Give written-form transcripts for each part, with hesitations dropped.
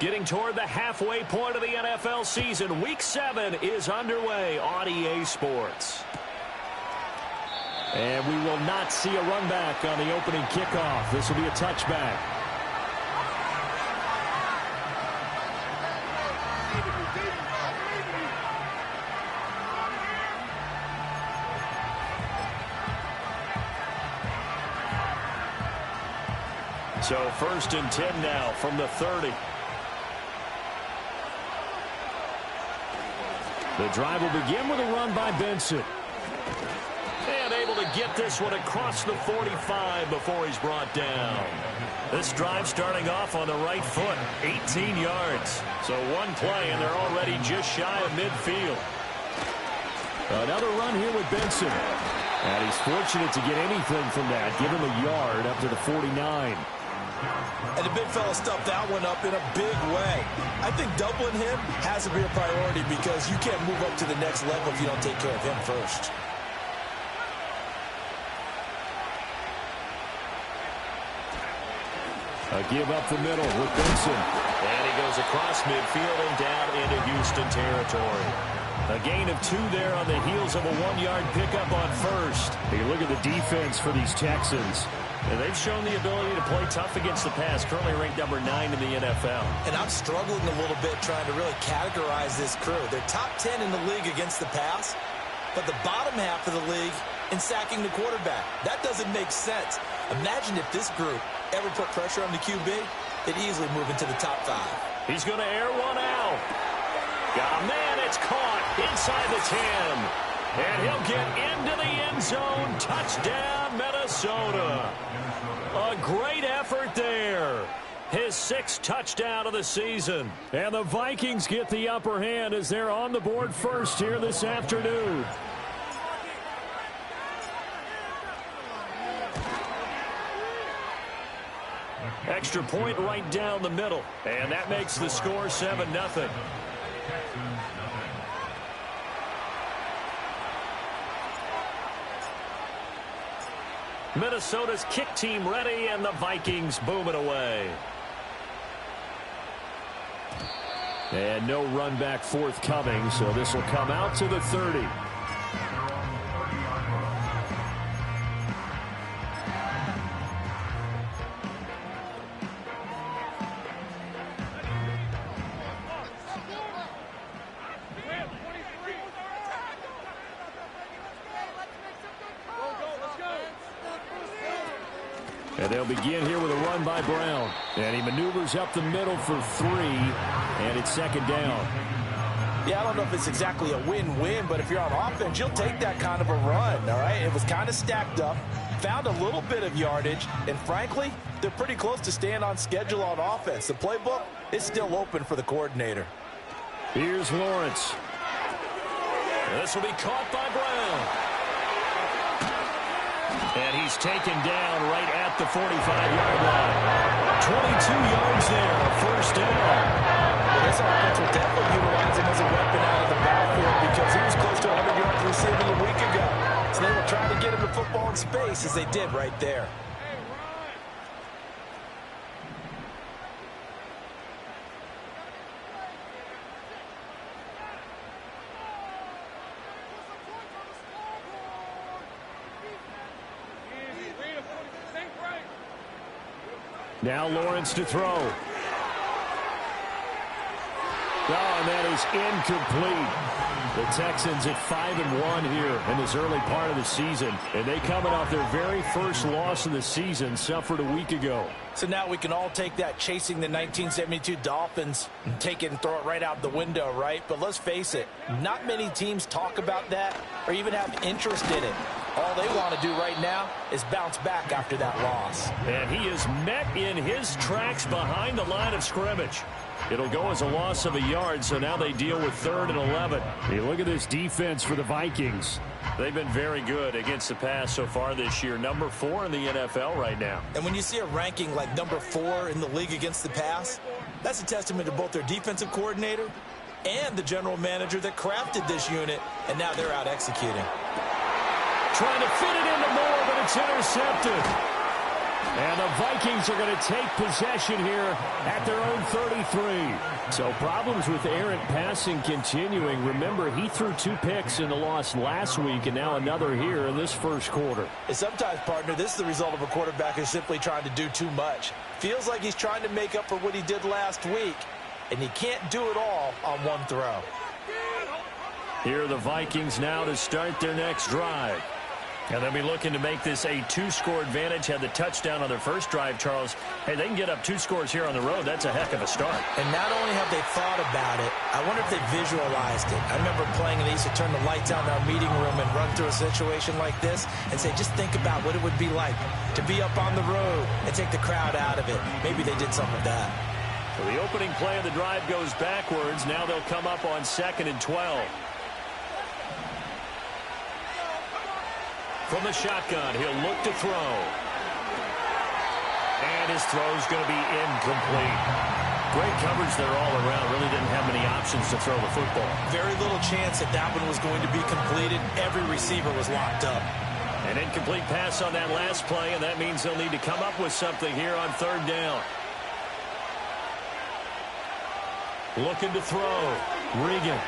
Getting toward the halfway point of the NFL season. Week 7 is underway on EA Sports. And we will not see a run back on the opening kickoff. This will be a touchback. So 1st and 10 now from the 30. The drive will begin with a run by Benson. And able to get this one across the 45 before he's brought down. This drive starting off on the right foot, 18 yards. So one play, and they're already just shy of midfield. Another run here with Benson. And he's fortunate to get anything from that. Give him a yard up to the 49. And the big fella stuffed that one up in a big way. I think doubling him has to be a priority because you can't move up to the next level if you don't take care of him first. A give up the middle with Benson. And he goes across midfield and down into Houston territory. A gain of 2 there on the heels of a 1-yard pickup on first. Hey, look at the defense for these Texans. And they've shown the ability to play tough against the pass, currently ranked number 9 in the NFL. And I'm struggling a little bit trying to really categorize this crew. They're top 10 in the league against the pass, but the bottom half of the league in sacking the quarterback. That doesn't make sense. Imagine if this group ever put pressure on the QB, they'd easily move into the top 5. He's going to air one out. Oh, man, it's caught inside the 10. And he'll get into the end zone. Touchdown, Minnesota. A great effort there. His 6th touchdown of the season. And the Vikings get the upper hand as they're on the board first here this afternoon. Extra point right down the middle. And that makes the score 7-0. Minnesota's kick team ready, and the Vikings boom it away. And no run back forthcoming, so this will come out to the 30. And they'll begin here with a run by Brown. And he maneuvers up the middle for 3, and it's 2nd down. Yeah, I don't know if it's exactly a win-win, but if you're on offense, you'll take that kind of a run, all right? It was kind of stacked up, found a little bit of yardage, and frankly, they're pretty close to staying on schedule on offense. The playbook is still open for the coordinator. Here's Lawrence. This will be caught by Brown. And he's taken down right at the 45-yard line. 22 yards there, 1st down. Well, this offense will definitely utilize him as a weapon out of the backfield because he was close to 100 yards receiving a week ago. So they were trying to get him the football in space as they did right there. Now Lawrence to throw. Oh, and that is incomplete. The Texans at 5-1 here in this early part of the season. And they coming off their very first loss of the season, suffered a week ago. So now we can all take that chasing the 1972 Dolphins and take it and throw it right out the window, right? But let's face it, not many teams talk about that or even have interest in it. All they want to do right now is bounce back after that loss. And he is met in his tracks behind the line of scrimmage. It'll go as a loss of a yard, so now they deal with 3rd and 11. Hey, look at this defense for the Vikings. They've been very good against the pass so far this year. Number 4 in the NFL right now. And when you see a ranking like number 4 in the league against the pass, that's a testament to both their defensive coordinator and the general manager that crafted this unit, and now they're out executing. Trying to fit it into Moore, but it's intercepted. And the Vikings are going to take possession here at their own 33. So problems with errant passing continuing. Remember, he threw 2 picks in the loss last week, and now another here in this first quarter. And sometimes, partner, this is the result of a quarterback who's simply trying to do too much. Feels like he's trying to make up for what he did last week, and he can't do it all on one throw. Here are the Vikings now to start their next drive. And they'll be looking to make this a 2-score advantage. Had the touchdown on their first drive, Charles. Hey, they can get up 2 scores here on the road. That's a heck of a start. And not only have they thought about it, I wonder if they visualized it. I remember playing, and they used to turn the lights out in our meeting room and run through a situation like this and say, just think about what it would be like to be up on the road and take the crowd out of it. Maybe they did something with that. So the opening play of the drive goes backwards. Now they'll come up on 2nd and 12. From the shotgun, he'll look to throw. And his throw's going to be incomplete. Great coverage there all around. Really didn't have many options to throw the football. Very little chance that that one was going to be completed. Every receiver was locked up. An incomplete pass on that last play, and that means they'll need to come up with something here on 3rd down. Looking to throw. Regan.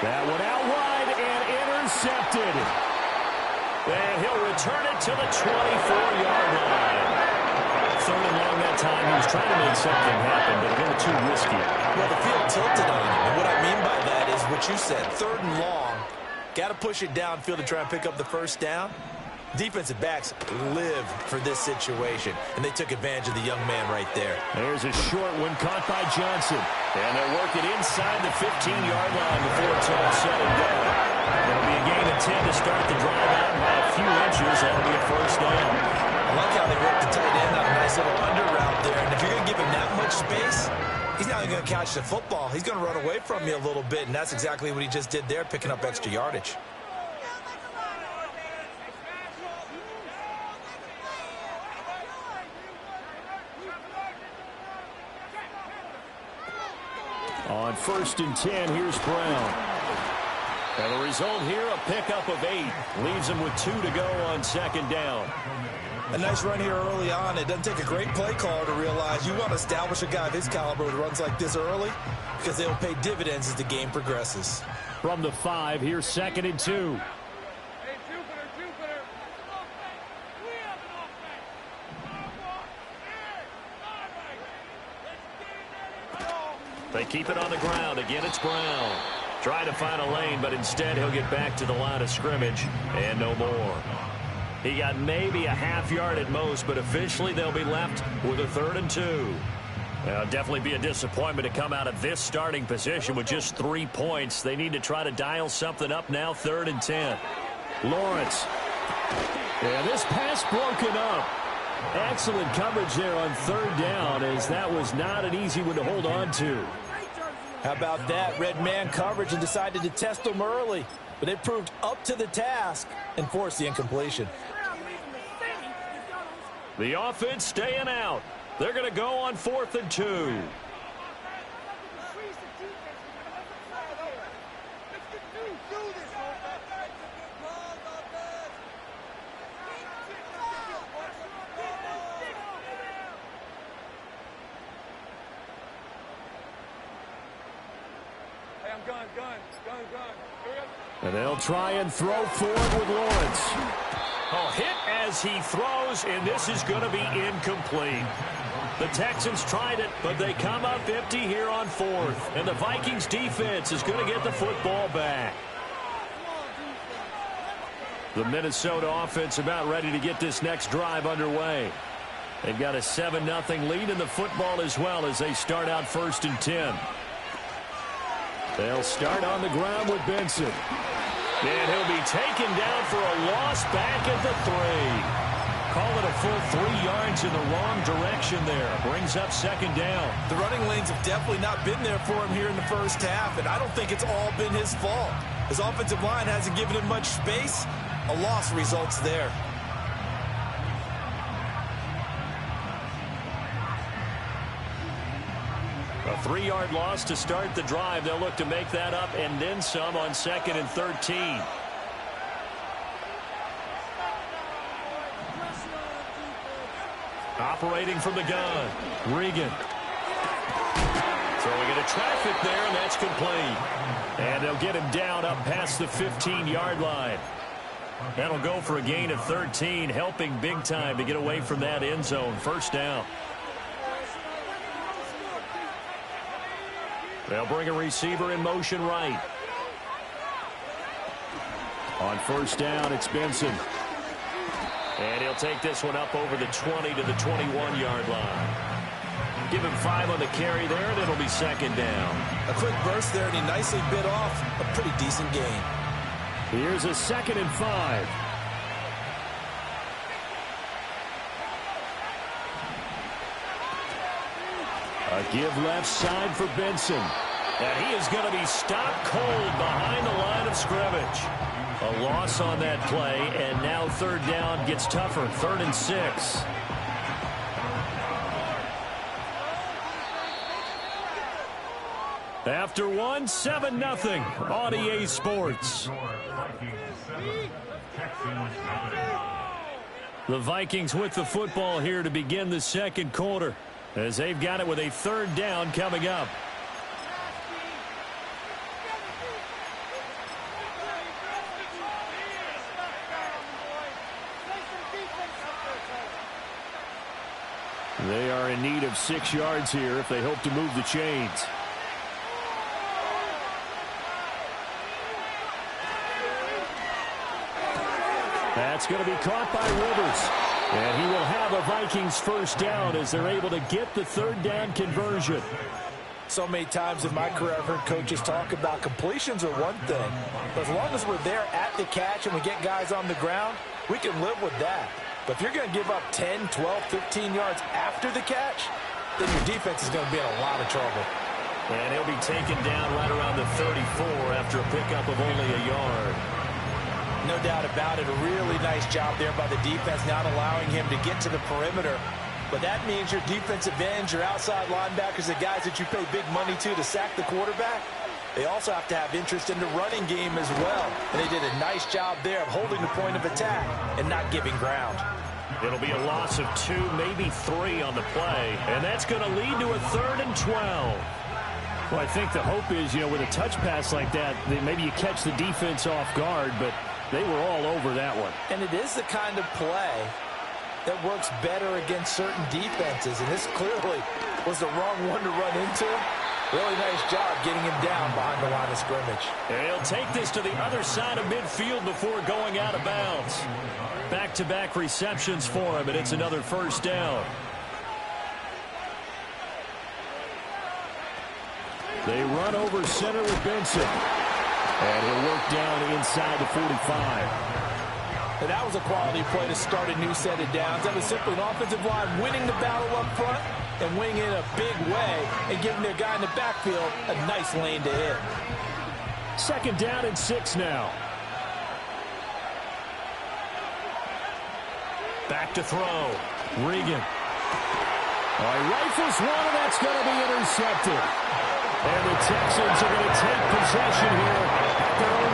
That one out wide and intercepted. And he'll return it to the 24-yard line. 3rd and long that time. He was trying to make something happen, but a little too risky. Well, the field tilted on him. And what I mean by that is what you said. 3rd and long. Got to push it downfield to try and pick up the first down. Defensive backs live for this situation, and they took advantage of the young man right there. There's a short one caught by Johnson. And they'll work it inside the 15-yard line before it's all said and done. It'll be a gain of 10 to start the drive out by a few inches. That'll be a first down. I like how they worked the tight end on a nice little under route there. And if you're going to give him that much space, he's not even going to catch the football. He's going to run away from you a little bit, and that's exactly what he just did there, picking up extra yardage. On 1st and 10, here's Brown. And the result here, a pickup of 8. Leaves him with 2 to go on 2nd down. A nice run here early on. It doesn't take a great play caller to realize you want to establish a guy of his caliber who runs like this early because they'll pay dividends as the game progresses. From the 5, here's 2nd and 2. They keep it on the ground. Again, it's Brown. Trying to find a lane, but instead he'll get back to the line of scrimmage and no more. He got maybe a half yard at most, but officially they'll be left with a 3rd and 2. It'll definitely be a disappointment to come out of this starting position with just 3 points. They need to try to dial something up now, 3rd and 10. Lawrence. Yeah, this pass broken up. Excellent coverage there on 3rd down, as that was not an easy one to hold on to. How about that? Red man coverage and decided to test them early. But it proved up to the task and forced the incompletion. The offense staying out. They're going to go on 4th and 2. And they'll try and throw forward with Lawrence. Oh, hit as he throws, and this is going to be incomplete. The Texans tried it, but they come up empty here on 4th. And the Vikings defense is going to get the football back. The Minnesota offense about ready to get this next drive underway. They've got a 7-0 lead in the football as well as they start out 1st and 10. They'll start on the ground with Benson. And he'll be taken down for a loss back at the 3. Call it a full 3 yards in the wrong direction there. Brings up 2nd down. The running lanes have definitely not been there for him here in the first half, and I don't think it's all been his fault. His offensive line hasn't given him much space. A loss results there. A 3-yard loss to start the drive. They'll look to make that up and then some on 2nd and 13. operating from the gun. Regan. Throwing into traffic there, and that's complete. And they'll get him down up past the 15-yard line. That'll go for a gain of 13, helping big time to get away from that end zone. First down. They'll bring a receiver in motion right. On first down, it's Benson. And he'll take this one up over the 20 to the 21-yard line. Give him 5 on the carry there, and it'll be second down. A quick burst there, and he nicely bit off a pretty decent gain. Here's a 2nd and 5. A give left side for Benson. And he is going to be stopped cold behind the line of scrimmage. A loss on that play, and now third down gets tougher. 3rd and 6. After one, 7-0 on EA Sports. The Vikings with the football here to begin the second quarter, as they've got it with a 3rd down coming up. They are in need of 6 yards here if they hope to move the chains. That's going to be caught by Rivers. And he will have a Vikings first down as they're able to get the 3rd down conversion. So many times in my career I've heard coaches talk about completions are one thing. But as long as we're there at the catch and we get guys on the ground, we can live with that. But if you're going to give up 10, 12, 15 yards after the catch, then your defense is going to be in a lot of trouble. And he'll be taken down right around the 34 after a pickup of only a yard. No doubt about it. A really nice job there by the defense, not allowing him to get to the perimeter. But that means your defensive ends, your outside linebackers, the guys that you pay big money to sack the quarterback, they also have to have interest in the running game as well. And they did a nice job there of holding the point of attack and not giving ground. It'll be a loss of 2, maybe 3 on the play. And that's going to lead to a 3rd and 12. Well, I think the hope is, with a touch pass like that, maybe you catch the defense off guard, but they were all over that one. And it is the kind of play that works better against certain defenses. And this clearly was the wrong one to run into. Really nice job getting him down behind the line of scrimmage. And he'll take this to the other side of midfield before going out of bounds. Back-to-back receptions for him, and it's another first down. They run over center with Benson. And he'll work down inside the 45. And that was a quality play to start a new set of downs. That was simply an offensive line winning the battle up front and winning in a big way and giving their guy in the backfield a nice lane to hit. 2nd down and 6 now. Back to throw. Regan. Rifles one, and that's going to be intercepted. And the Texans are going to take possession here at their own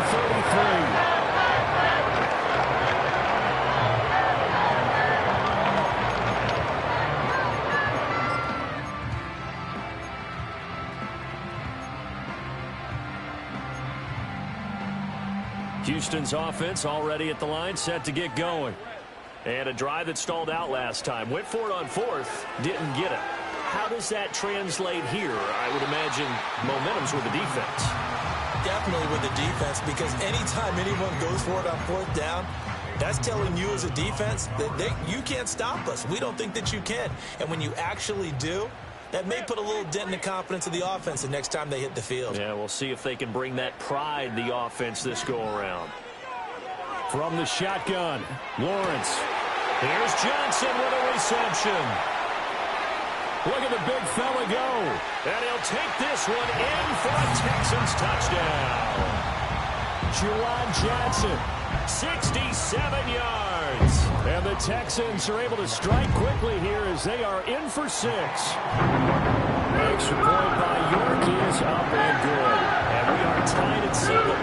33. Houston's offense already at the line, set to get going. And a drive that stalled out last time. Went for it on 4th, didn't get it. How does that translate here? I would imagine momentum's with the defense. Definitely with the defense, because anytime anyone goes for it on 4th down, that's telling you as a defense that you can't stop us. We don't think that you can. And when you actually do, that may put a little dent in the confidence of the offense the next time they hit the field. Yeah, we'll see if they can bring that pride, the offense, this go-around. From the shotgun, Lawrence. Here's Johnson with a reception. Look at the big fella go. And he'll take this one in for a Texans touchdown. Juwan Johnson, 67 yards. And the Texans are able to strike quickly here as they are in for 6. Extra point by York is up and good. And we are tied at 7.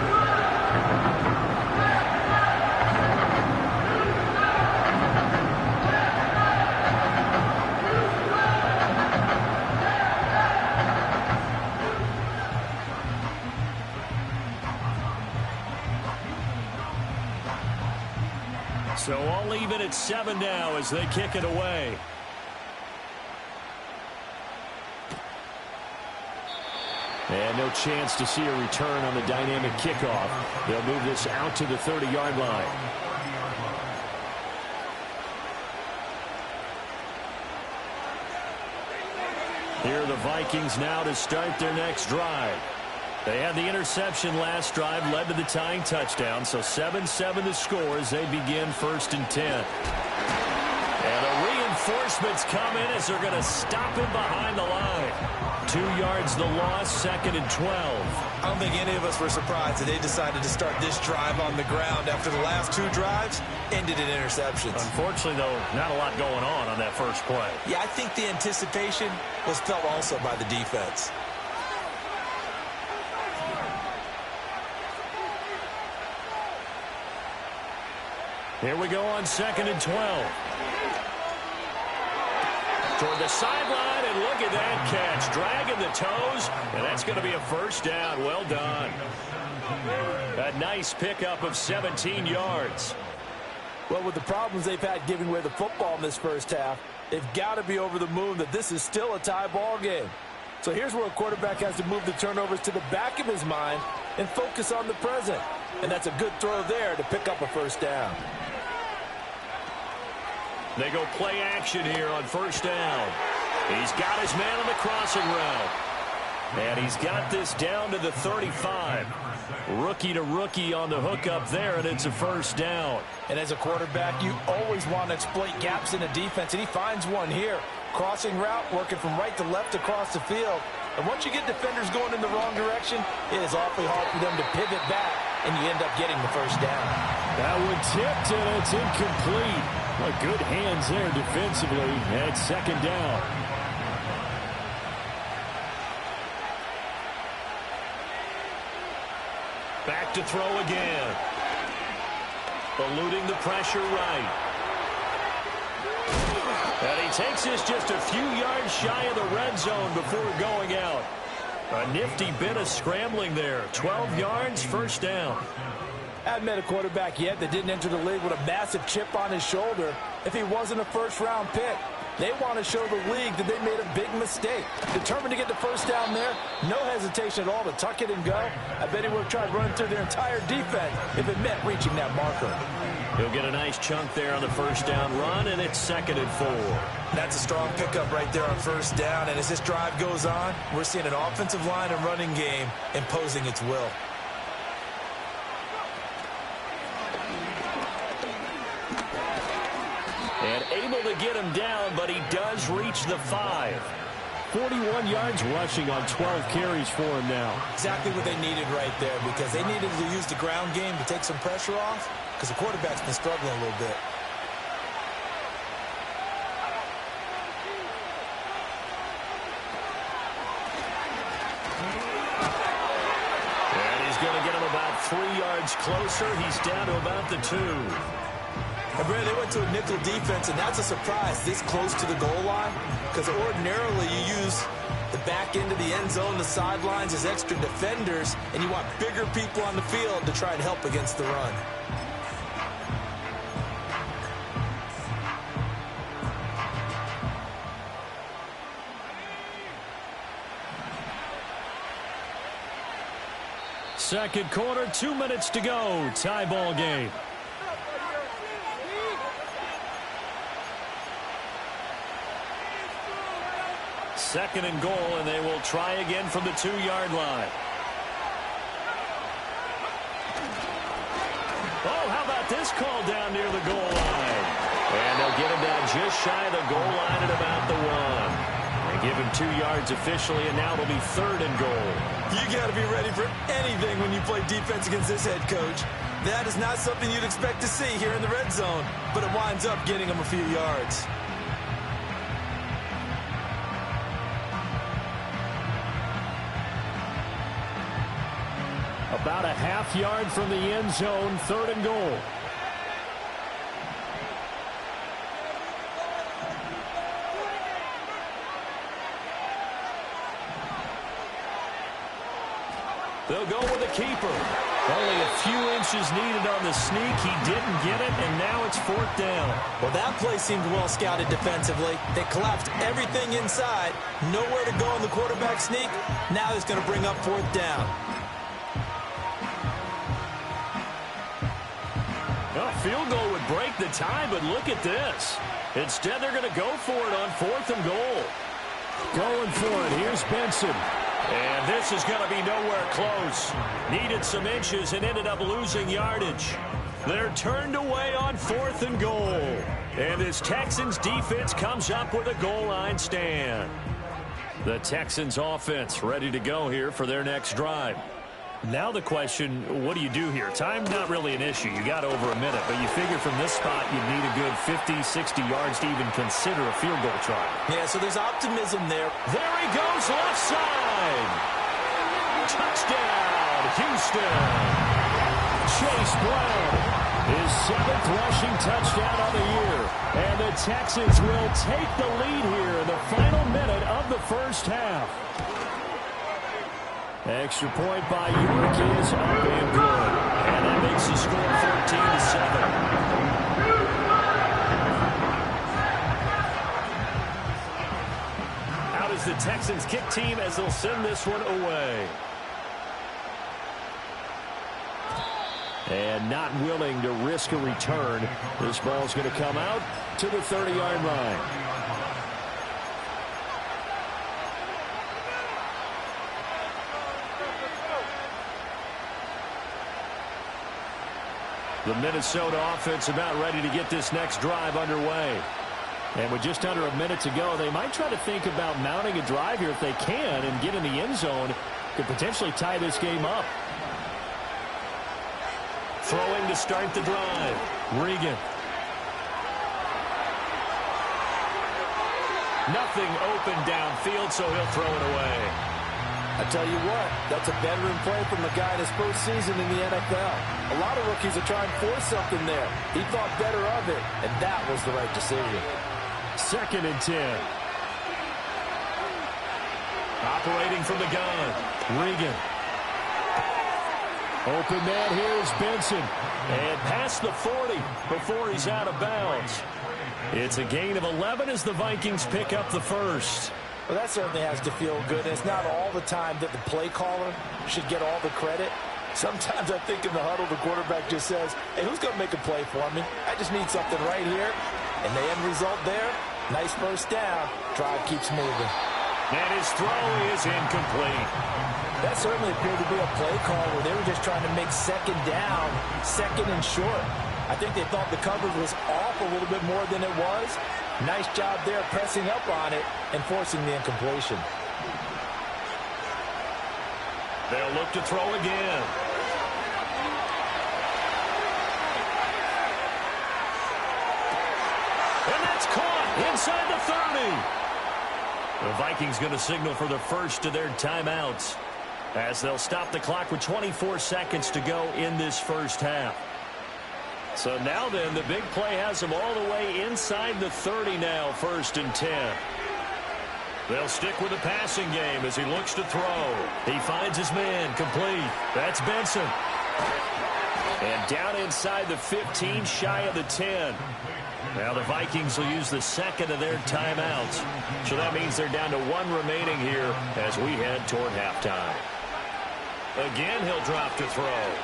So all even at 7 now as they kick it away. And no chance to see a return on the dynamic kickoff. They'll move this out to the 30-yard line. Here are the Vikings now to start their next drive. They had the interception last drive, led to the tying touchdown, so 7-7 the score as they begin 1st and 10. And the reinforcements come in as they're going to stop him behind the line. 2 yards the loss, 2nd and 12. I don't think any of us were surprised that they decided to start this drive on the ground after the last 2 drives ended in interceptions. Unfortunately, though, not a lot going on that first play. Yeah, I think the anticipation was felt also by the defense. Here we go on 2nd and 12. Toward the sideline, and look at that catch. Dragging the toes, and that's going to be a first down. Well done. A nice pickup of 17 yards. Well, with the problems they've had giving away the football in this first half, they've got to be over the moon that this is still a tie ball game. So here's where a quarterback has to move the turnovers to the back of his mind and focus on the present. And that's a good throw there to pick up a first down. They go play action here on 1st down. He's got his man on the crossing route. And he's got this down to the 35. Rookie to rookie on the hook up there, and it's a first down. And as a quarterback, you always want to exploit gaps in the defense, and he finds one here. Crossing route, working from right to left across the field. And once you get defenders going in the wrong direction, it is awfully hard for them to pivot back, and you end up getting the first down. That one tipped, and it's incomplete. Well, good hands there defensively at 2nd down. Back to throw again. Eluding the pressure right. And he takes this just a few yards shy of the red zone before going out. A nifty bit of scrambling there. 12 yards, first down. I haven't met a quarterback yet that didn't enter the league with a massive chip on his shoulder if he wasn't a first-round pick. They want to show the league that they made a big mistake. Determined to get the first down there, no hesitation at all to tuck it and go. I bet he would have tried running through their entire defense if it meant reaching that marker. He'll get a nice chunk there on the first down run, and it's 2nd and 4. That's a strong pickup right there on first down, and as this drive goes on, we're seeing an offensive line and running game imposing its will. And able to get him down, but he does reach the 5. 41 yards rushing on 12 carries for him now. Exactly what they needed right there, because they needed to use the ground game to take some pressure off, because the quarterback's been struggling a little bit. And he's going to get him about 3 yards closer. He's down to about the 2. And Brad, they went to a nickel defense, and that's a surprise this close to the goal line, because ordinarily you use the back end of the end zone, the sidelines as extra defenders, and you want bigger people on the field to try and help against the run. Second quarter, 2 minutes to go. Tie ball game. Second and goal, and they will try again from the 2-yard line. Oh, how about this call down near the goal line? And they'll get him down just shy of the goal line at about the 1. They give him 2 yards officially, and now it'll be 3rd and goal. You got to be ready for anything when you play defense against this head coach. That is not something you'd expect to see here in the red zone, but it winds up getting him a few yards. About a half yard from the end zone, 3rd and goal. They'll go with a keeper. Only a few inches needed on the sneak. He didn't get it, and now it's 4th down. Well, that play seemed well scouted defensively. They collapsed everything inside. Nowhere to go on the quarterback sneak. Now he's going to bring up 4th down. A field goal would break the tie, but look at this. Instead, they're going to go for it on 4th and goal. Going for it. Here's Benson. And this is going to be nowhere close. Needed some inches and ended up losing yardage. They're turned away on 4th and goal. And this Texans defense comes up with a goal line stand. The Texans offense ready to go here for their next drive. Now the question, what do you do here? Time not really an issue. You got over a minute, but you figure from this spot you'd need a good 50, 60 yards to even consider a field goal try. Yeah, so there's optimism there. There he goes, left side. Touchdown, Houston. Chase Brown, his 7th rushing touchdown of the year. And the Texans will take the lead here in the final minute of the first half. Extra point by York is up and good. And that makes the score 14-7. Out is the Texans kick team as they'll send this one away. And not willing to risk a return. This ball's going to come out to the 30-yard line. The Minnesota offense about ready to get this next drive underway. And with just under a minute to go, they might try to think about mounting a drive here if they can and get in the end zone. Could potentially tie this game up. Throwing to start the drive. Regan. Nothing open downfield, so he'll throw it away. I tell you what, that's a veteran play from the guy in his first season in the NFL. A lot of rookies are trying to force something there. He thought better of it, and that was the right decision. 2nd and 10. Operating from the gun. Regan. Open man, here's Benson. And past the 40 before he's out of bounds. It's a gain of 11 as the Vikings pick up the first. Well, that certainly has to feel good. It's not all the time that the play caller should get all the credit. Sometimes I think in the huddle, the quarterback just says, hey, who's going to make a play for me? I just need something right here. And the end result there, nice first down. Drive keeps moving. And his throw is incomplete. That certainly appeared to be a play call where they were just trying to make 2nd down, 2nd and short. I think they thought the coverage was off a little bit more than it was. Nice job there pressing up on it and forcing the incompletion. They'll look to throw again. And that's caught inside the 30. The Vikings going to signal for the first of their timeouts as they'll stop the clock with 24 seconds to go in this first half. So now then, the big play has them all the way inside the 30 now, 1st and 10. They'll stick with the passing game as he looks to throw. He finds his man, complete. That's Benson. And down inside the 15, shy of the 10. Now the Vikings will use the 2nd of their timeouts. So that means they're down to 1 remaining here as we head toward halftime. Again, he'll drop to throw.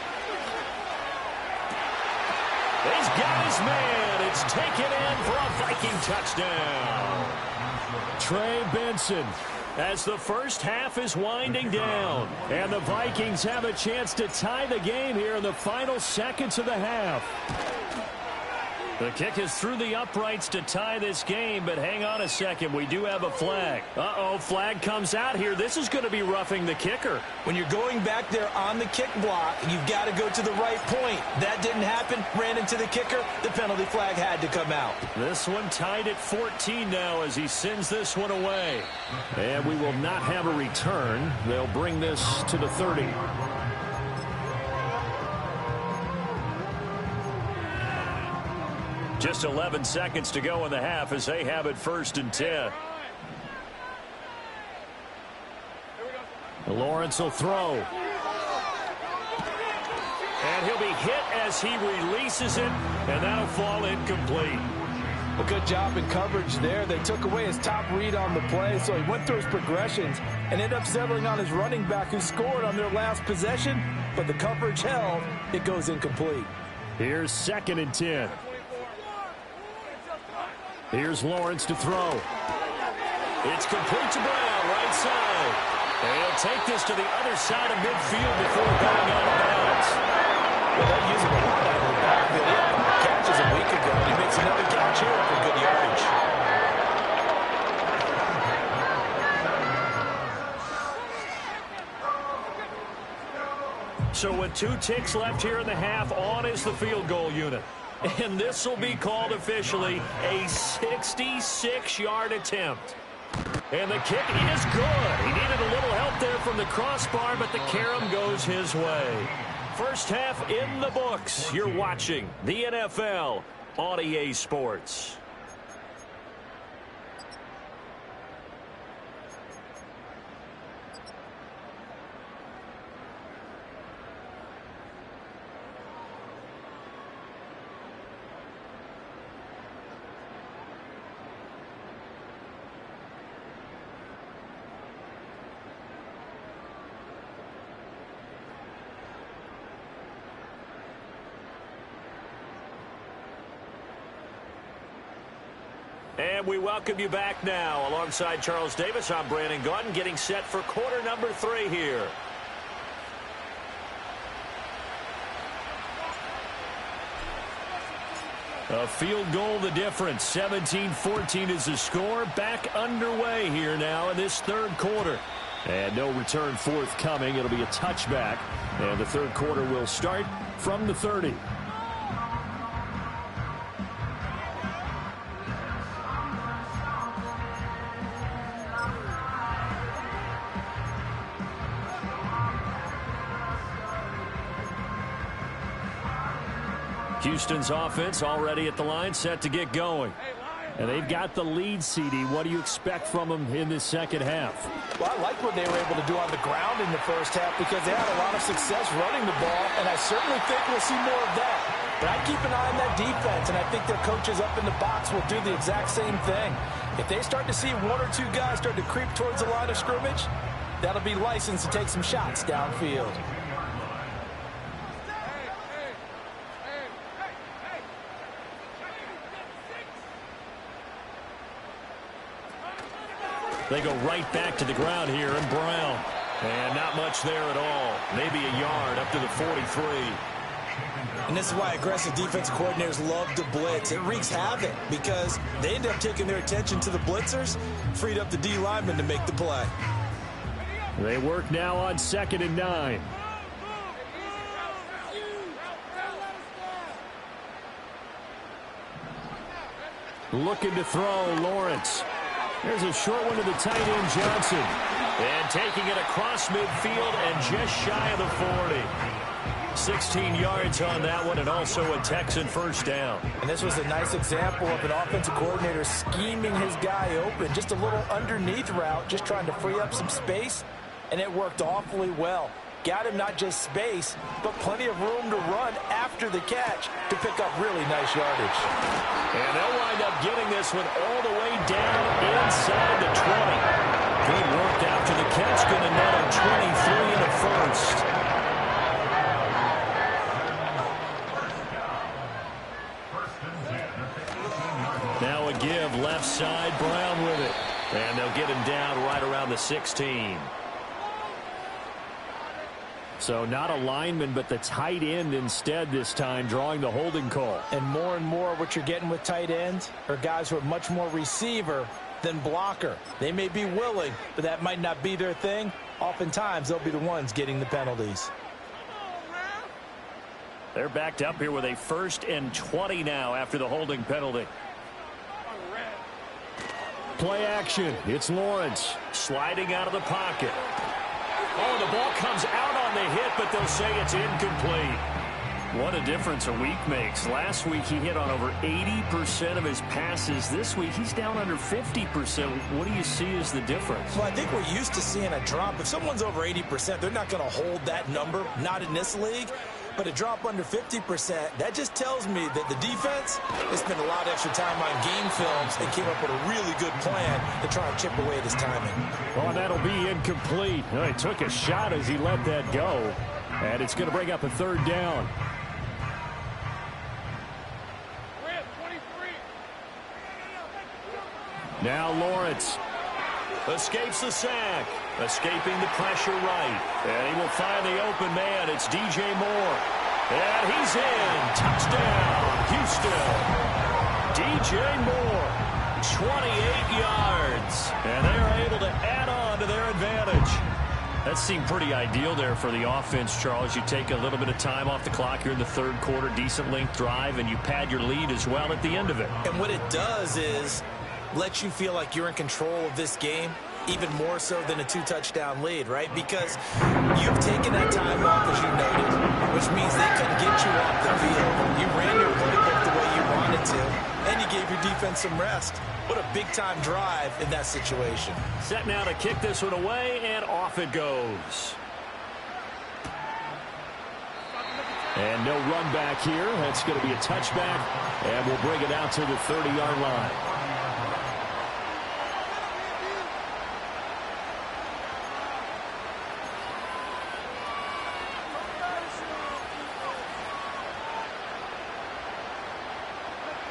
He's got his man. It's taken in for a Viking touchdown. Trey Benson as the first half is winding down. And the Vikings have a chance to tie the game here in the final seconds of the half. The kick is through the uprights to tie this game, but hang on a second. We do have a flag. Uh-oh, flag comes out here. This is going to be roughing the kicker. When you're going back there on the kick block, you've got to go to the right point. That didn't happen. Ran into the kicker. The penalty flag had to come out. This one tied at 14 now as he sends this one away. And we will not have a return. They'll bring this to the 30. Just 11 seconds to go in the half as they have it 1st and 10. Lawrence will throw. And he'll be hit as he releases it, and that'll fall incomplete. Well, good job in coverage there. They took away his top read on the play, so he went through his progressions and ended up settling on his running back who scored on their last possession, but the coverage held. It goes incomplete. Here's 2nd and 10. Here's Lawrence to throw. It's complete to Brown, right side. And he'll take this to the other side of midfield before going out of bounds. Well, they're using a lot out of the backfield. He had catches a week ago. He makes another catch here for good yardage. So with 2 ticks left here in the half, on is the field goal unit. And this will be called officially a 66-yard attempt. And the kick is good. He needed a little help there from the crossbar, but the carom goes his way. First half in the books. You're watching the NFL on EA Sports. And we welcome you back now. Alongside Charles Davis, I'm Brandon Gaudin, getting set for quarter number 3 here. A field goal the difference. 17-14 is the score. Back underway here now in this third quarter. And no return forthcoming. It'll be a touchback. And the third quarter will start from the 30. Houston's offense already at the line, set to get going. And they've got the lead, CD. What do you expect from them in this second half? Well, I like what they were able to do on the ground in the first half because they had a lot of success running the ball, and I certainly think we'll see more of that. But I keep an eye on that defense, and I think their coaches up in the box will do the exact same thing. If they start to see 1 or 2 guys start to creep towards the line of scrimmage, that'll be licensed to take some shots downfield. They go right back to the ground here, and Brown. And not much there at all. Maybe a yard up to the 43. And this is why aggressive defense coordinators love to blitz. It wreaks havoc because they end up taking their attention to the blitzers, freed up the D lineman to make the play. They work now on 2nd and 9. Looking to throw, Lawrence. There's a short one to the tight end, Johnson. And taking it across midfield and just shy of the 40. 16 yards on that one, and also a Texan first down. And this was a nice example of an offensive coordinator scheming his guy open. Just a little underneath route, just trying to free up some space, and it worked awfully well. Got him not just space, but plenty of room to run after the catch to pick up really nice yardage. And they'll wind up getting this one all the way down inside the 20. Good work after the catch. Going to net a 23 and a first. Now a give left side. Brown with it. And they'll get him down right around the 16. So not a lineman, but the tight end instead this time, drawing the holding call. And more what you're getting with tight ends are guys who are much more receiver than blocker. They may be willing, but that might not be their thing. Oftentimes, they'll be the ones getting the penalties. They're backed up here with a 1st and 20 now after the holding penalty. Play action. It's Lawrence sliding out of the pocket. Oh, the ball comes out on the hit, but they'll say it's incomplete. What a difference a week makes. Last week he hit on over 80% of his passes. This week he's down under 50%. What do you see as the difference? Well, I think we're used to seeing a drop. If someone's over 80%, they're not going to hold that number, not in this league. But a drop under 50%, that just tells me that the defense has spent a lot of extra time on game films and came up with a really good plan to try and chip away at his timing. Well, that'll be incomplete. He took a shot as he let that go. And it's going to bring up a third down. Now Lawrence escapes the sack. Escaping the pressure right. And he will find the open man. It's DJ Moore. And he's in. Touchdown, Houston. DJ Moore, 28 yards. And they are able to add on to their advantage. That seemed pretty ideal there for the offense, Charles. You take a little bit of time off the clock here in the third quarter, decent length drive, and you pad your lead as well at the end of it. And what it does is let you feel like you're in control of this game, even more so than a 2-touchdown lead, right? Because you've taken that time off, as you noted, which means they couldn't get you off the field. You ran your playbook the way you wanted to, and you gave your defense some rest. What a big-time drive in that situation. Set now to kick this one away, and off it goes. And no run back here. That's going to be a touchback, and we'll bring it out to the 30-yard line.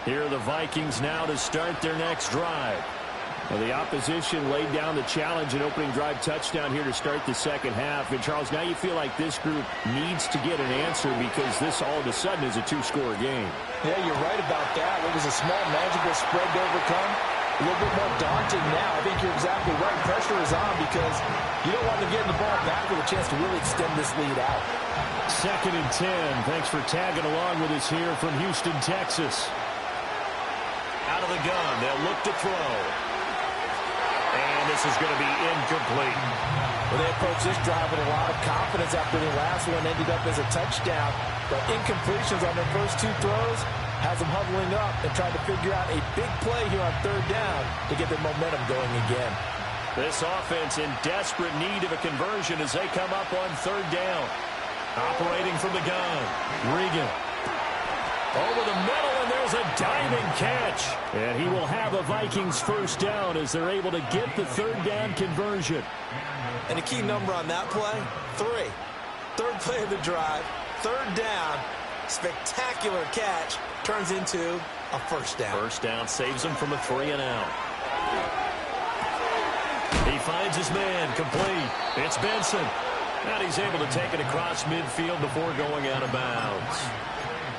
Here are the Vikings now to start their next drive. Well, the opposition laid down the challenge and opening drive touchdown here to start the second half. And, Charles, now you feel like this group needs to get an answer because this all of a sudden is a two-score game. Yeah, you're right about that. It was a small, manageable spread to overcome. A little bit more daunting now. I think you're exactly right. Pressure is on because you don't want them getting the ball back with a chance to really extend this lead out. 2nd and 10. Thanks for tagging along with us here from Houston, Texas. Out of the gun, they'll look to throw. And this is going to be incomplete. Well, they approached this drive with a lot of confidence after the last one ended up as a touchdown. But incompletions on their first two throws has them huddling up and trying to figure out a big play here on third down to get their momentum going again. This offense in desperate need of a conversion as they come up on third down. Operating from the gun, Regan. Over the middle, and there's a diving catch. And he will have a Vikings first down as they're able to get the third down conversion. And a key number on that play, 3. Third play of the drive, third down, spectacular catch, turns into a first down. First down saves him from a 3 and out. He finds his man, complete. It's Benson. And he's able to take it across midfield before going out of bounds.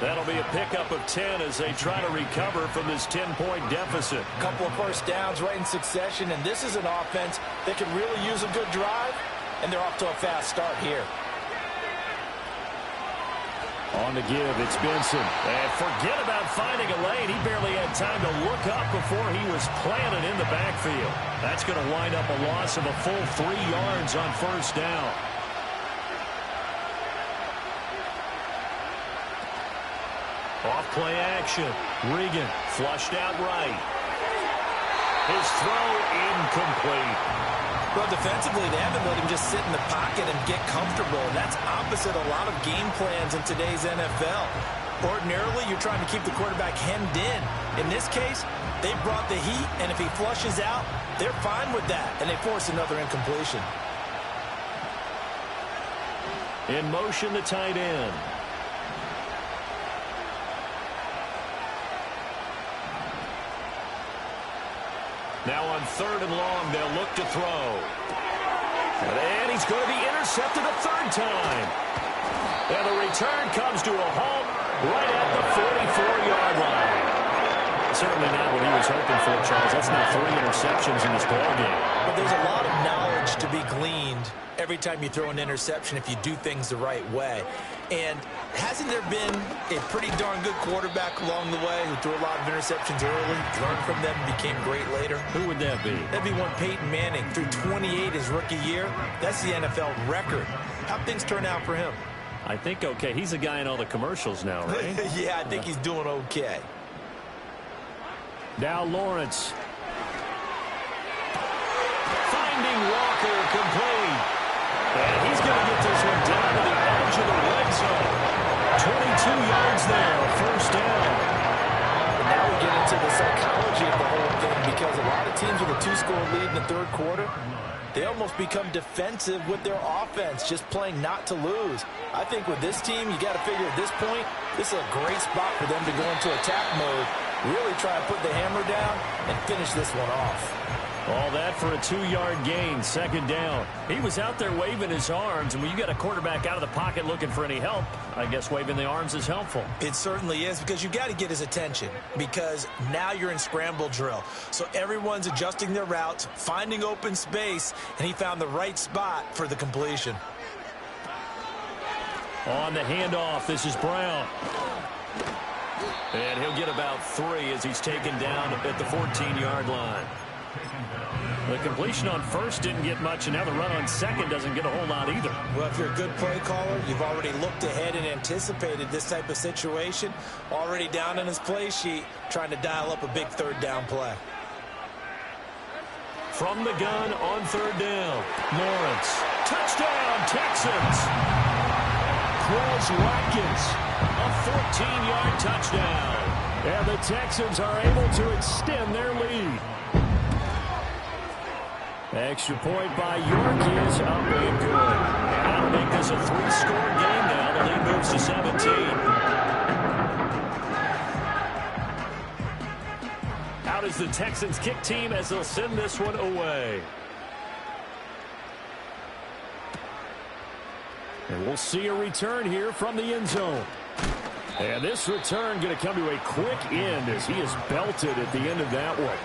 That'll be a pickup of 10 as they try to recover from this 10-point deficit. A couple of first downs right in succession, and this is an offense that can really use a good drive, and they're off to a fast start here. On the give, it's Benson. And forget about finding a lane. He barely had time to look up before he was planted in the backfield. That's going to wind up a loss of a full 3 yards on first down. Off play action. Regan flushed out right. His throw incomplete. Well, defensively, they haven't let him just sit in the pocket and get comfortable. And that's opposite a lot of game plans in today's NFL. Ordinarily, you're trying to keep the quarterback hemmed in. In this case, they brought the heat, and if he flushes out, they're fine with that. And they force another incompletion. In motion, the tight end. Now on third and long, they'll look to throw. And he's going to be intercepted a third time. And the return comes to a halt right at the 44-yard line. Certainly not what he was hoping for, Charles. That's now 3 interceptions in this ballgame. But there's a lot of knowledge to be gleaned every time you throw an interception if you do things the right way. And hasn't there been a pretty darn good quarterback along the way who threw a lot of interceptions early, learned from them, and became great later? Who would that be? That'd be one Peyton Manning. Threw 28 his rookie year. That's the NFL record. How'd things turn out for him? I think okay. He's a guy in all the commercials now, right? Yeah, I think he's doing okay. Now Lawrence. Finding Walker complete. And he's going to get this one down to the edge of the red zone. is there. First down. And now we get into the psychology of the whole thing, because a lot of teams with a 2-score lead in the third quarter, they almost become defensive with their offense, just playing not to lose. I think with this team, you got to figure at this point, this is a great spot for them to go into attack mode, really try to put the hammer down and finish this one off. All that for a 2-yard gain, second down. He was out there waving his arms, and when you got a quarterback out of the pocket looking for any help, I guess waving the arms is helpful. It certainly is, because you got to get his attention, because now you're in scramble drill. So everyone's adjusting their routes, finding open space, and he found the right spot for the completion. On the handoff, this is Brown. And he'll get about 3 as he's taken down at the 14-yard line. The completion on first didn't get much, and now the run on second doesn't get a whole lot either. Well, if you're a good play caller, you've already looked ahead and anticipated this type of situation. Already down on his play sheet, trying to dial up a big third down play. From the gun on third down, Lawrence. Touchdown, Texans. Quez Watkins, a 14-yard touchdown. And the Texans are able to extend their lead. Extra point by York is up and good. And that'll make this a 3-score game now. The lead moves to 17. Out is the Texans kick team as they'll send this one away. And we'll see a return here from the end zone. And this return going to come to a quick end as he is belted at the end of that one.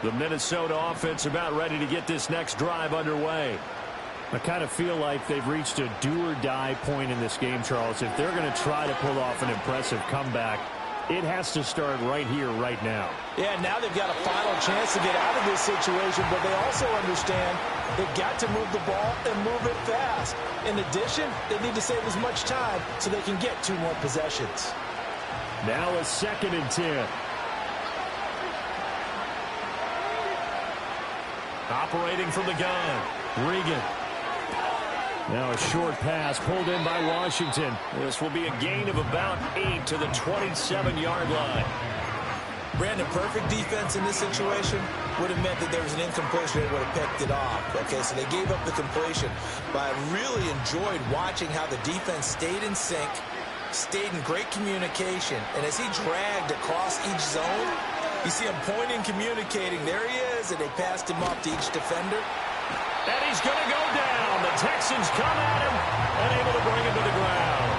The Minnesota offense about ready to get this next drive underway. I kind of feel like they've reached a do-or-die point in this game, Charles. If they're going to try to pull off an impressive comeback, it has to start right here, right now. Yeah, now they've got a final chance to get out of this situation, but they also understand they've got to move the ball and move it fast. In addition, they need to save as much time so they can get 2 more possessions. Now a 2nd and 10. Operating from the gun, Regan. Now a short pass pulled in by Washington. This will be a gain of about 8 to the 27-yard line. Brandon, perfect defense in this situation would have meant that there was an incompletion. They would have picked it off. Okay, so they gave up the completion. But I really enjoyed watching how the defense stayed in sync, stayed in great communication. And as he dragged across each zone, you see him pointing, communicating. There he is, and they passed him off to each defender. And he's going to go down. The Texans come at him and able to bring him to the ground.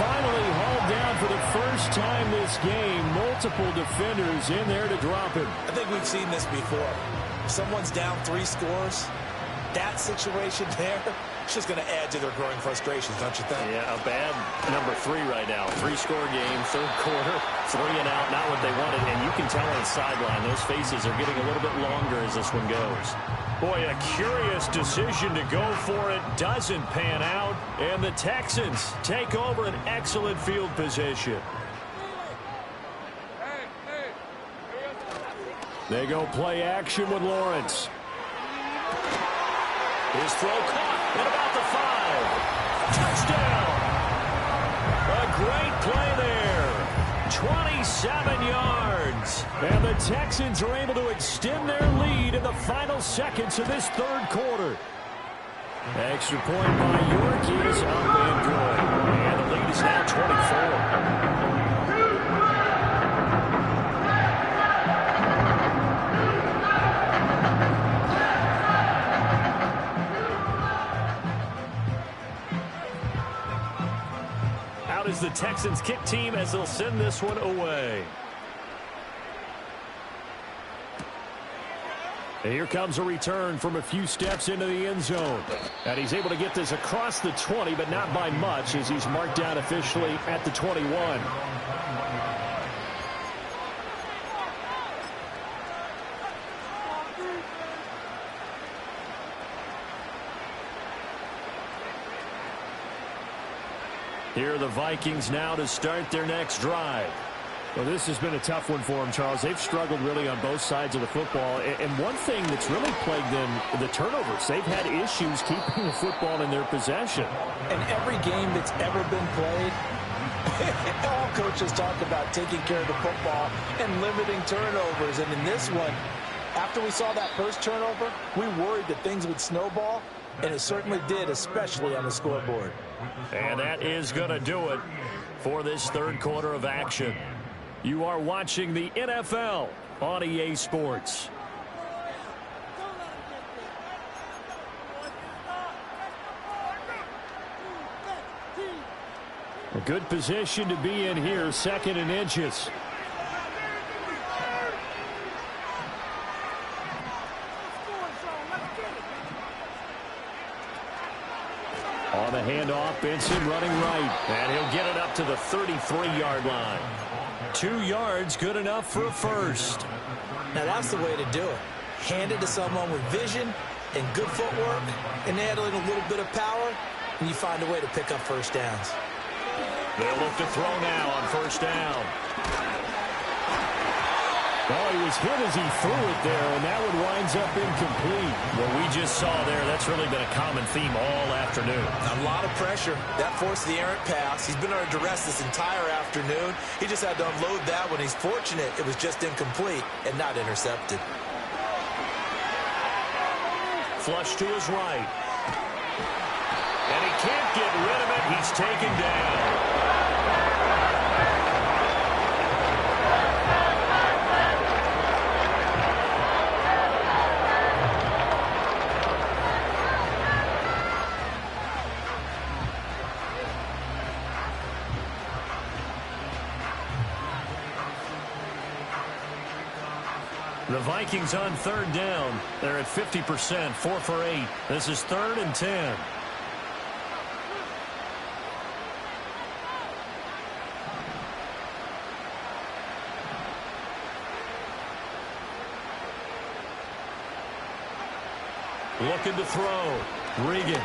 Finally hauled down for the first time this game. Multiple defenders in there to drop him. I think we've seen this before. If someone's down 3 scores, that situation there, it's just going to add to their growing frustrations, don't you think? Yeah, a bad number 3 right now. 3-score game, third quarter, 3 and out, not what they wanted. And you can tell on the sideline, those faces are getting a little bit longer as this one goes. Boy, a curious decision to go for it. Doesn't pan out. And the Texans take over an excellent field position. They go play action with Lawrence. His throw caught at about the 5. Touchdown. A great play there. 27 yards. And the Texans are able to extend their lead in the final seconds of this third quarter. Extra point by York is up and good. And the lead is now 24. Is the Texans kick team as they'll send this one away. And here comes a return from a few steps into the end zone. And he's able to get this across the 20, but not by much as he's marked down officially at the 21. Here are the Vikings now to start their next drive. Well, this has been a tough one for them, Charles. They've struggled really on both sides of the football. And one thing that's really plagued them, the turnovers. They've had issues keeping the football in their possession. In every game that's ever been played, all coaches talk about taking care of the football and limiting turnovers. And in this one, after we saw that first turnover, we worried that things would snowball, and it certainly did, especially on the scoreboard. And that is going to do it for this third quarter of action. You are watching the NFL on EA Sports. A good position to be in here, 2nd and inches. On the handoff, Benson running right. And he'll get it up to the 33-yard line. 2 yards, good enough for a first. Now that's the way to do it. Hand it to someone with vision and good footwork, and add in a little bit of power, and you find a way to pick up first downs. They'll look to throw now on first down. Well, he was hit as he threw it there, and that one winds up incomplete. What we just saw there, that's really been a common theme all afternoon. A lot of pressure. That forced the errant pass. He's been under duress this entire afternoon. He just had to unload that one. He's fortunate it was just incomplete and not intercepted. Flush to his right. And he can't get rid of it. He's taken down. The Vikings on third down. They're at 50%, 4 for 8. This is 3rd and 10. Looking to throw. Regan.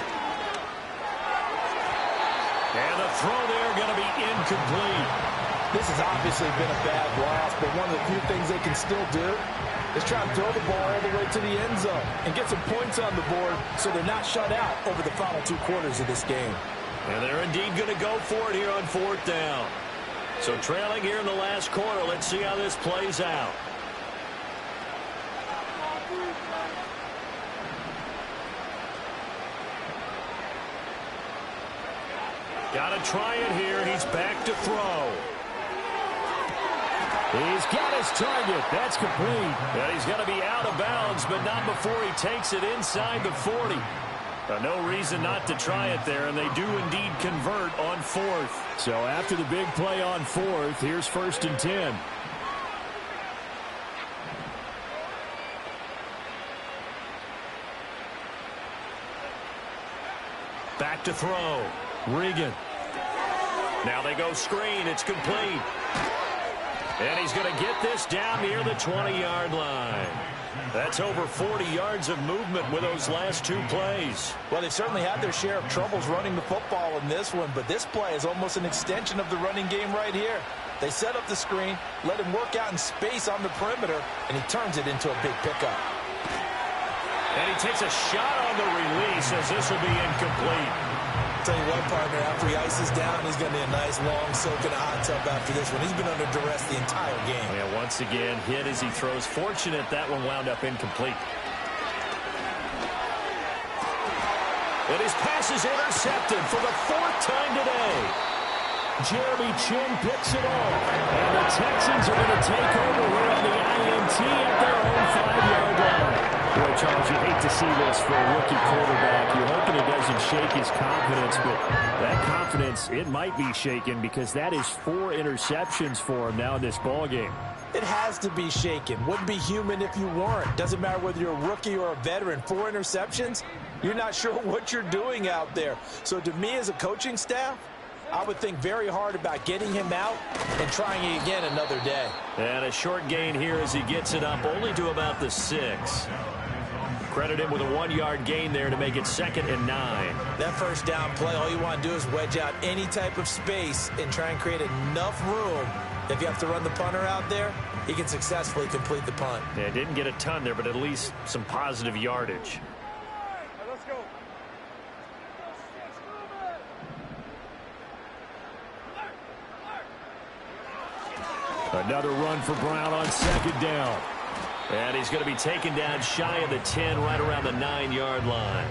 And the throw there going to be incomplete. This has obviously been a bad loss, but one of the few things they can still do is try to throw the ball all the way to the end zone and get some points on the board so they're not shut out over the final 2 quarters of this game. And they're indeed going to go for it here on 4th down. So trailing here in the last quarter, let's see how this plays out. Got to try it here. He's back to throw. He's got his target. That's complete. And he's going to be out of bounds, but not before he takes it inside the 40. No reason not to try it there, and they do indeed convert on 4th. So after the big play on 4th, here's 1st and 10. Back to throw. Regan. Now they go screen. It's complete. And he's going to get this down near the 20-yard line. That's over 40 yards of movement with those last 2 plays. Well, they certainly had their share of troubles running the football in this one, but this play is almost an extension of the running game right here. They set up the screen, let him work out in space on the perimeter, and he turns it into a big pickup. And he takes a shot on the release as this will be incomplete. Tell you what, partner, after he ices down, he's going to be a nice long soak in a hot tub after this one. He's been under duress the entire game. Yeah, once again, hit as he throws. Fortunate that one wound up incomplete. And his pass is intercepted for the 4th time today. Jeremy Chinn picks it off. And the Texans are going to take over here on the INT at their own 5-yard line. Boy, Charles, you hate to see this for a rookie quarterback. You're hoping it doesn't shake his confidence, but that confidence, it might be shaken because that is 4 interceptions for him now in this ballgame. It has to be shaken. Wouldn't be human if you weren't. Doesn't matter whether you're a rookie or a veteran. 4 interceptions, you're not sure what you're doing out there. So to me as a coaching staff, I would think very hard about getting him out and trying it again another day. And a short gain here as he gets it up only to about the 6. Credit him with a 1-yard gain there to make it 2nd and 9. That first down play, all you want to do is wedge out any type of space and try and create enough room. If you have to run the punter out there, he can successfully complete the punt. Yeah, didn't get a ton there, but at least some positive yardage. Let's go. Another run for Brown on 2nd down. And he's going to be taken down shy of the 10, right around the 9-yard line.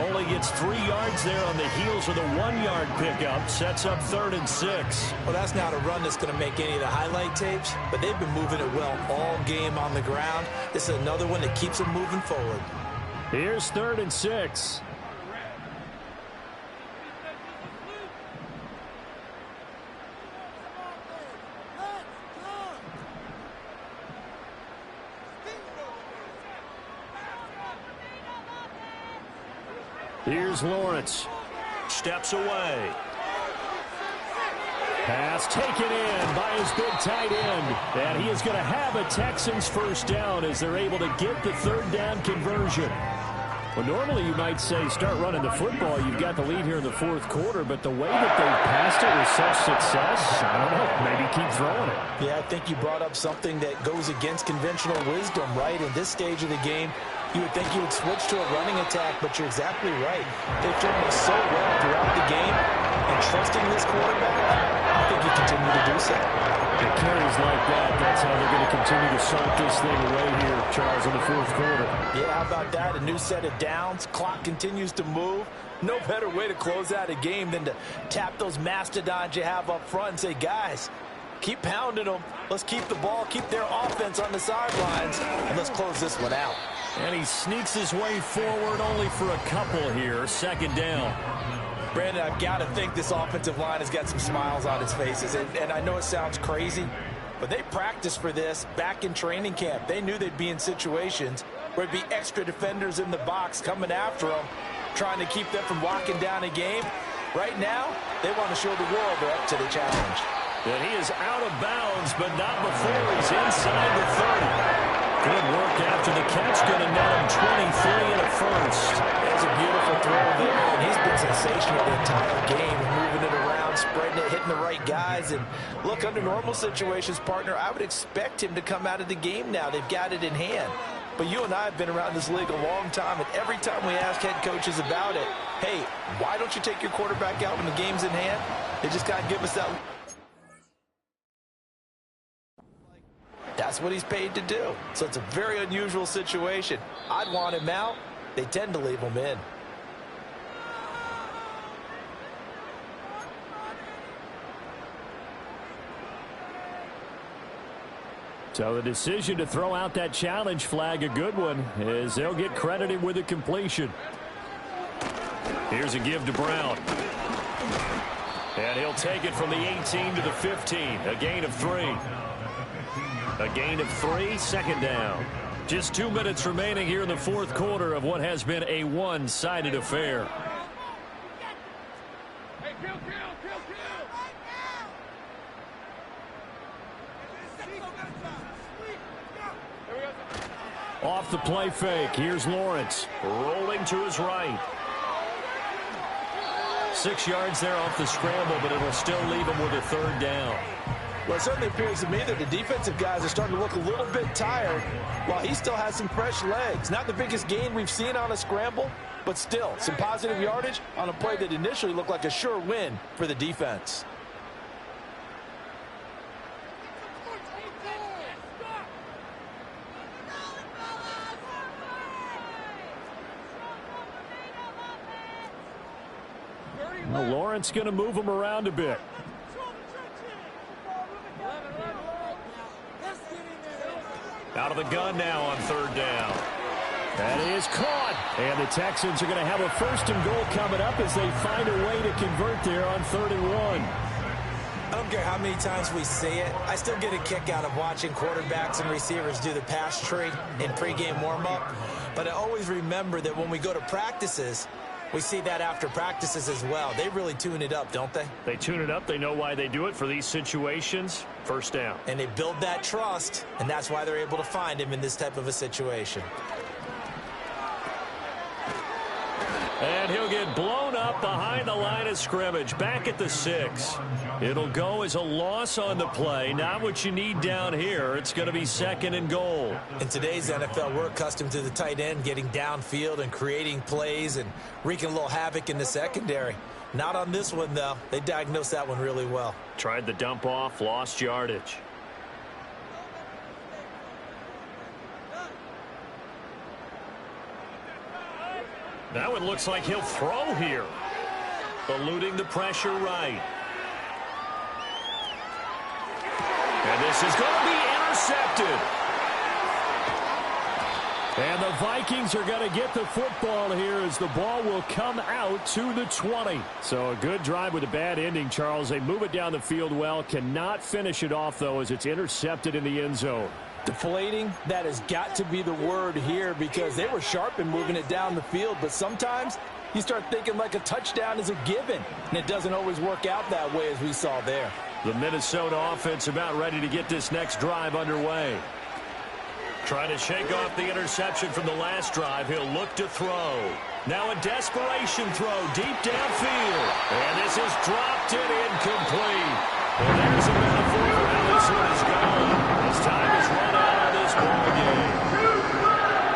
Only gets 3 yards there on the heels of the 1-yard pickup. Sets up 3rd and 6. Well, that's not a run that's going to make any of the highlight tapes, but they've been moving it well all game on the ground. This is another one that keeps them moving forward. Here's 3rd and 6. Here's Lawrence. Steps away. Pass taken in by his big tight end. And he is going to have a Texans first down as they're able to get the 3rd down conversion. Well, normally you might say start running the football. You've got the lead here in the 4th quarter, but the way that they've passed it with such success, I don't know, maybe keep throwing it. Yeah, I think you brought up something that goes against conventional wisdom, right? In this stage of the game, you would think you would switch to a running attack, but you're exactly right. They've done this so well throughout the game, and trusting this quarterback, I think you continue to do so. The carries like that, that's how they're going to continue to salt this thing away here, Charles, in the 4th quarter. Yeah, how about that? A new set of downs. Clock continues to move. No better way to close out a game than to tap those mastodons you have up front and say, guys, keep pounding them. Let's keep the ball, keep their offense on the sidelines, and let's close this one out. And he sneaks his way forward only for a couple here. 2nd down. Brandon, I've got to think this offensive line has got some smiles on its faces. And I know it sounds crazy, but they practiced for this back in training camp. They knew they'd be in situations where it'd be extra defenders in the box coming after them, trying to keep them from locking down a game. Right now, they want to show the world they're up to the challenge. And he is out of bounds, but not before he's inside the 30. Good work after the catch. Going to net him 23 and a first. That's a beautiful throw there, and he's been sensational the entire game, moving it around, spreading it, hitting the right guys. And look, under normal situations, partner, I would expect him to come out of the game now. They've got it in hand. But you and I have been around this league a long time, and every time we ask head coaches about it, hey, why don't you take your quarterback out when the game's in hand? They just got to give us that. That's what he's paid to do. So it's a very unusual situation. I'd want him out. They tend to leave him in. So the decision to throw out that challenge flag, a good one, as they'll get credited with a completion. Here's a give to Brown. And he'll take it from the 18 to the 15. A gain of 3. A gain of 3, 2nd down. Just 2 minutes remaining here in the 4th quarter of what has been a one-sided affair. Off the play fake, here's Lawrence. Rolling to his right. 6 yards there off the scramble, but it'll still leave him with a 3rd down. Well, it certainly appears to me that the defensive guys are starting to look a little bit tired while he still has some fresh legs. Not the biggest gain we've seen on a scramble, but still some positive yardage on a play that initially looked like a sure win for the defense. Well, Lawrence going to move him around a bit. Out of the gun now on 3rd down. That is caught. And the Texans are going to have a 1st and goal coming up as they find a way to convert there on 3rd and 1. I don't care how many times we say it, I still get a kick out of watching quarterbacks and receivers do the pass tree in pregame warm-up. But I always remember that when we go to practices, we see that after practices as well. They really tune it up, don't they? They tune it up. They know why they do it for these situations. 1st down. And they build that trust, and that's why they're able to find him in this type of a situation. And he'll get blown up behind the line of scrimmage, back at the 6. It'll go as a loss on the play. Not what you need down here. It's going to be 2nd and goal. In today's NFL, we're accustomed to the tight end getting downfield and creating plays and wreaking a little havoc in the secondary. Not on this one, though. They diagnosed that one really well. Tried the dump off, lost yardage. That one looks like he'll throw here. Eluding the pressure right. And this is going to be intercepted. And the Vikings are going to get the football here as the ball will come out to the 20. So a good drive with a bad ending, Charles. They move it down the field well. Cannot finish it off, though, as it's intercepted in the end zone. Deflating, that has got to be the word here because they were sharp in moving it down the field. But sometimes you start thinking like a touchdown is a given, and it doesn't always work out that way as we saw there. The Minnesota offense about ready to get this next drive underway. Trying to shake off the interception from the last drive. He'll look to throw. Now a desperation throw deep downfield. And this is dropped and incomplete.